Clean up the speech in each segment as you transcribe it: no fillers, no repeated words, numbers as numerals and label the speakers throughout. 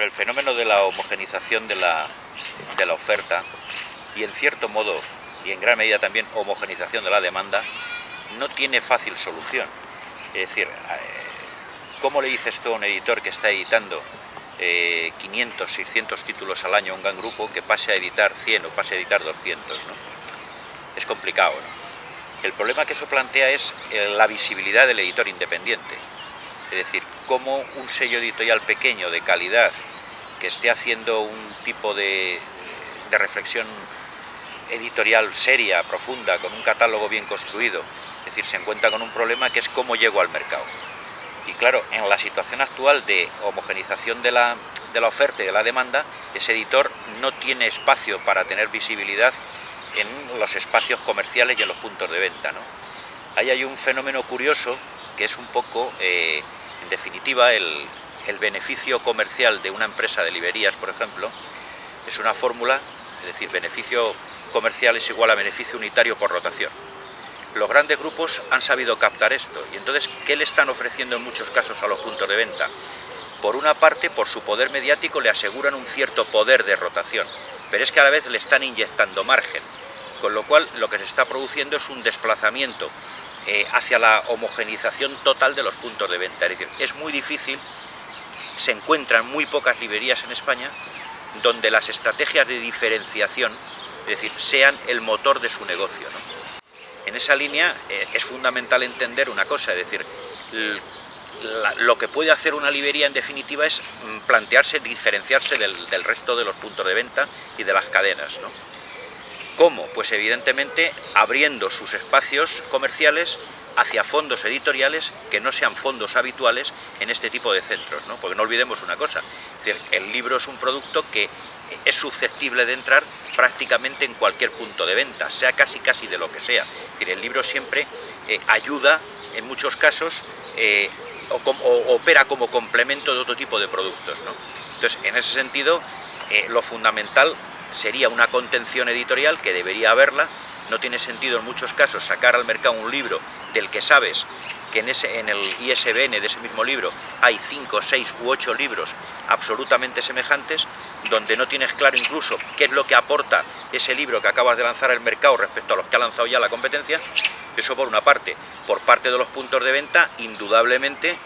Speaker 1: Hombre, el fenómeno de la homogenización de la oferta y en cierto modo y en gran medida también homogenización de la demanda no tiene fácil solución. Es decir, ¿cómo le dices tú a un editor que está editando 500, 600 títulos al año a un gran grupo que pase a editar 100 o pase a editar 200, ¿no? Es complicado, ¿no? El problema que eso plantea es la visibilidad del editor independiente. Es decir, cómo un sello editorial pequeño de calidad que esté haciendo un tipo de reflexión editorial seria, profunda, con un catálogo bien construido, es decir, se encuentra con un problema que es cómo llego al mercado. Y claro, en la situación actual de homogenización de la oferta y de la demanda, ese editor no tiene espacio para tener visibilidad en los espacios comerciales y en los puntos de venta, ¿no? Ahí hay un fenómeno curioso que es un poco, en definitiva, el beneficio comercial de una empresa de librerías, por ejemplo, es una fórmula, es decir, beneficio comercial es igual a beneficio unitario por rotación. Los grandes grupos han sabido captar esto y entonces, ¿qué le están ofreciendo en muchos casos a los puntos de venta? Por una parte, por su poder mediático le aseguran un cierto poder de rotación, pero es que a la vez le están inyectando margen, con lo cual lo que se está produciendo es un desplazamiento hacia la homogenización total de los puntos de venta. Es decir, es muy difícil, se encuentran muy pocas librerías en España donde las estrategias de diferenciación, es decir, sean el motor de su negocio, ¿no? En esa línea es fundamental entender una cosa, es decir, lo que puede hacer una librería en definitiva es plantearse, diferenciarse del resto de los puntos de venta y de las cadenas, ¿no? ¿Cómo? Pues evidentemente abriendo sus espacios comerciales hacia fondos editoriales que no sean fondos habituales en este tipo de centros, ¿no? Porque no olvidemos una cosa, es decir, el libro es un producto que es susceptible de entrar prácticamente en cualquier punto de venta, sea casi de lo que sea. Es decir, el libro siempre ayuda, en muchos casos, o opera como complemento de otro tipo de productos, ¿no? Entonces, en ese sentido, lo fundamental sería una contención editorial, que debería haberla. No tiene sentido en muchos casos sacar al mercado un libro del que sabes que en el ISBN de ese mismo libro hay 5, 6 u 8 libros absolutamente semejantes, donde no tienes claro incluso qué es lo que aporta ese libro que acabas de lanzar al mercado respecto a los que ha lanzado ya la competencia. Eso por una parte. Por parte de los puntos de venta, indudablemente,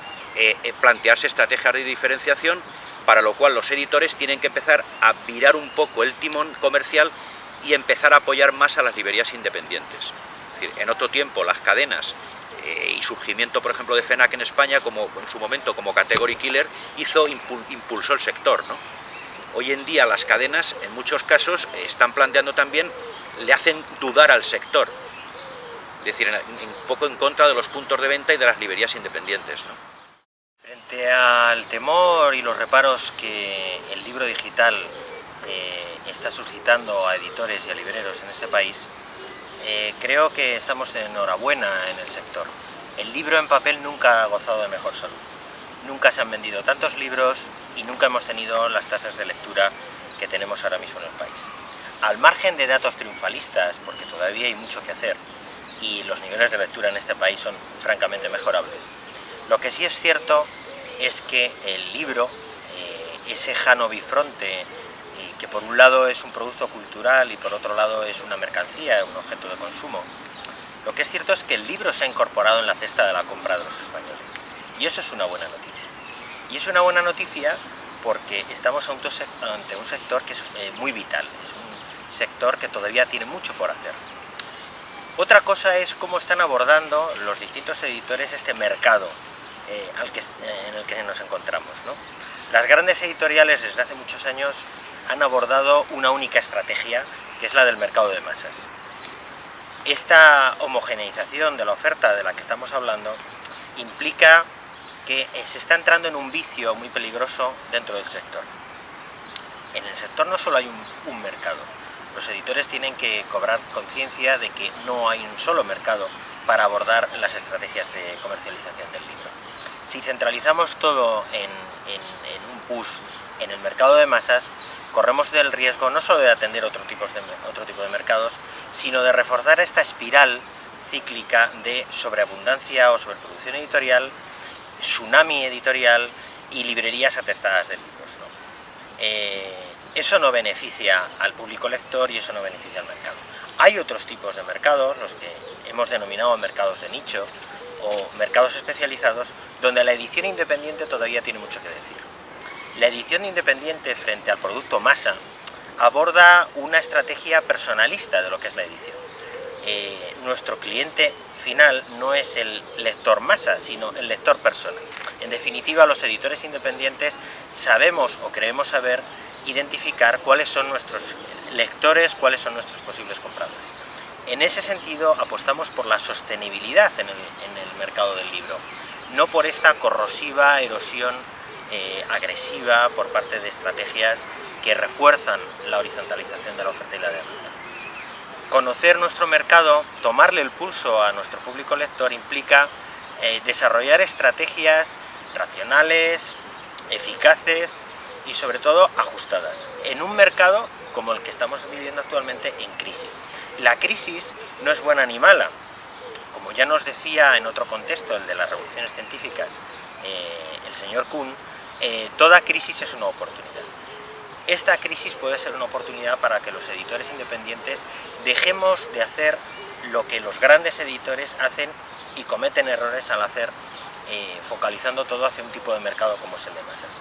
Speaker 1: plantearse estrategias de diferenciación, para lo cual los editores tienen que empezar a virar un poco el timón comercial y empezar a apoyar más a las librerías independientes. Es decir, en otro tiempo las cadenas y surgimiento, por ejemplo, de FENAC en España, como en su momento como category killer, impulsó el sector, ¿no? Hoy en día las cadenas, en muchos casos, están planteando también, le hacen dudar al sector, es decir, un poco en contra de los puntos de venta y de las librerías independientes, ¿no?
Speaker 2: Frente al temor y los reparos que el libro digital está suscitando a editores y a libreros en este país, creo que estamos de enhorabuena en el sector. El libro en papel nunca ha gozado de mejor salud. Nunca se han vendido tantos libros y nunca hemos tenido las tasas de lectura que tenemos ahora mismo en el país. Al margen de datos triunfalistas, porque todavía hay mucho que hacer y los niveles de lectura en este país son francamente mejorables, lo que sí es cierto es que el libro, ese jano bifronte, que por un lado es un producto cultural y por otro lado es una mercancía, un objeto de consumo, lo que es cierto es que el libro se ha incorporado en la cesta de la compra de los españoles. Y eso es una buena noticia. Y es una buena noticia porque estamos ante un sector que es muy vital, es un sector que todavía tiene mucho por hacer. Otra cosa es cómo están abordando los distintos editores este mercado en el que nos encontramos, ¿no? Las grandes editoriales desde hace muchos años han abordado una única estrategia, que es la del mercado de masas. Esta homogeneización de la oferta de la que estamos hablando implica que se está entrando en un vicio muy peligroso dentro del sector. En el sector no solo hay un mercado, los editores tienen que cobrar conciencia de que no hay un solo mercado para abordar las estrategias de comercialización del libro. Si centralizamos todo en un push en el mercado de masas, corremos el riesgo no solo de atender otro tipo de mercados, sino de reforzar esta espiral cíclica de sobreabundancia o sobreproducción editorial, tsunami editorial y librerías atestadas de libros, ¿no? eso no beneficia al público lector y eso no beneficia al mercado. Hay otros tipos de mercados, los que hemos denominado mercados de nicho o mercados especializados, donde la edición independiente todavía tiene mucho que decir. La edición independiente frente al producto masa aborda una estrategia personalista de lo que es la edición. Nuestro cliente final no es el lector masa, sino el lector persona. En definitiva, los editores independientes sabemos o creemos saber identificar cuáles son nuestros lectores, cuáles son nuestros posibles compradores. En ese sentido, apostamos por la sostenibilidad en el mercado del libro, no por esta corrosiva erosión agresiva por parte de estrategias que refuerzan la horizontalización de la oferta y la demanda. Conocer nuestro mercado, tomarle el pulso a nuestro público lector implica desarrollar estrategias racionales, eficaces y sobre todo ajustadas, en un mercado como el que estamos viviendo actualmente en crisis. La crisis no es buena ni mala, como ya nos decía en otro contexto, el de las revoluciones científicas, el señor Kuhn, toda crisis es una oportunidad. Esta crisis puede ser una oportunidad para que los editores independientes dejemos de hacer lo que los grandes editores hacen y cometen errores al hacer, focalizando todo hacia un tipo de mercado como es el de masas.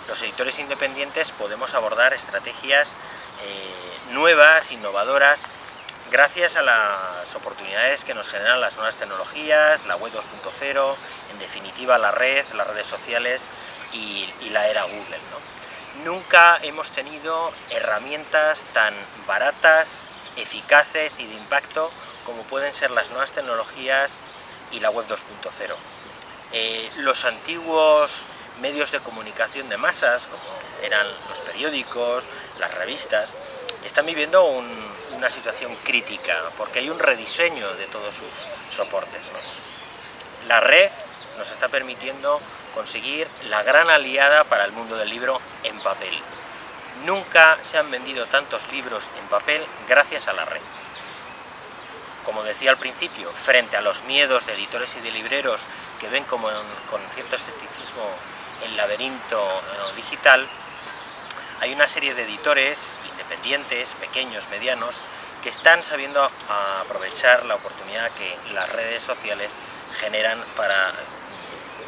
Speaker 2: Los editores independientes podemos abordar estrategias nuevas, innovadoras, gracias a las oportunidades que nos generan las nuevas tecnologías, la web 2.0, en definitiva la red, las redes sociales y la era Google, ¿no? Nunca hemos tenido herramientas tan baratas, eficaces y de impacto como pueden ser las nuevas tecnologías y la web 2.0. Los antiguos medios de comunicación de masas, como eran los periódicos, las revistas, están viviendo una situación crítica porque hay un rediseño de todos sus soportes, ¿no? La red nos está permitiendo conseguir la gran aliada para el mundo del libro en papel. Nunca se han vendido tantos libros en papel gracias a la red. Como decía al principio, frente a los miedos de editores y de libreros que ven con cierto escepticismo el laberinto digital, hay una serie de editores independientes, pequeños, medianos, que están sabiendo aprovechar la oportunidad que las redes sociales generan para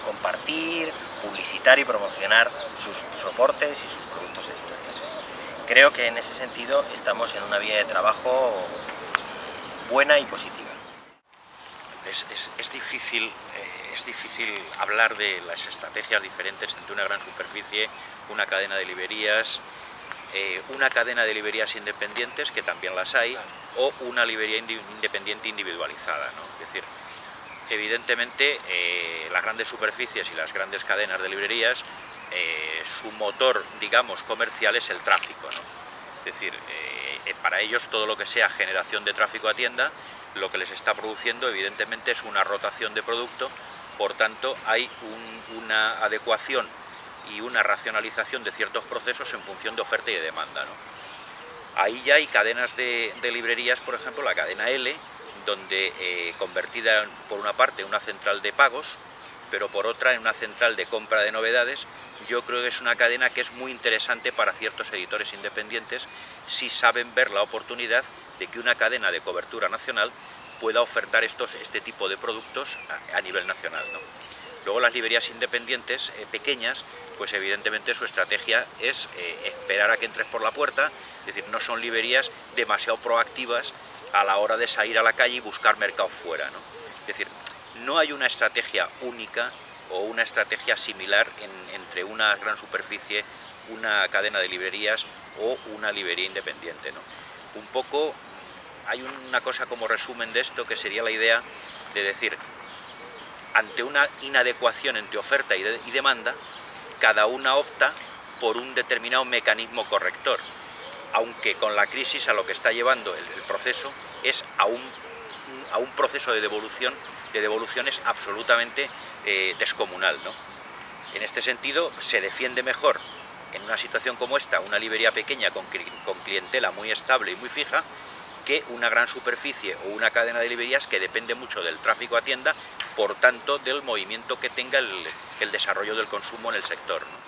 Speaker 2: compartir, publicitar y promocionar sus soportes y sus productos editoriales. Creo que en ese sentido estamos en una vía de trabajo buena y positiva.
Speaker 1: Es difícil hablar de las estrategias diferentes entre una gran superficie, una cadena de librerías, una cadena de librerías independientes, que también las hay, o una librería independiente individualizada, ¿no? Es decir, evidentemente las grandes superficies y las grandes cadenas de librerías, su motor, digamos, comercial es el tráfico, ¿no? Es decir, para ellos todo lo que sea generación de tráfico a tienda, lo que les está produciendo evidentemente es una rotación de producto, por tanto hay una adecuación y una racionalización de ciertos procesos en función de oferta y de demanda, ¿no? Ahí ya hay cadenas de librerías, por ejemplo la cadena L, donde convertida por una parte en una central de pagos, pero por otra en una central de compra de novedades. Yo creo que es una cadena que es muy interesante para ciertos editores independientes si saben ver la oportunidad de que una cadena de cobertura nacional pueda ofertar este tipo de productos a nivel nacional, ¿no? Luego las librerías independientes pequeñas, pues evidentemente su estrategia es esperar a que entres por la puerta, es decir, no son librerías demasiado proactivas a la hora de salir a la calle y buscar mercados fuera, ¿no? Es decir, no hay una estrategia única o una estrategia similar entre una gran superficie, una cadena de librerías o una librería independiente, ¿no? Un poco hay una cosa como resumen de esto, que sería la idea de decir, ante una inadecuación entre oferta y demanda, cada una opta por un determinado mecanismo corrector, aunque con la crisis a lo que está llevando el proceso es a un proceso de devoluciones absolutamente descomunal, ¿no? En este sentido se defiende mejor en una situación como esta una librería pequeña con clientela muy estable y muy fija, que una gran superficie o una cadena de librerías que depende mucho del tráfico a tienda, por tanto del movimiento que tenga el desarrollo del consumo en el sector, ¿no?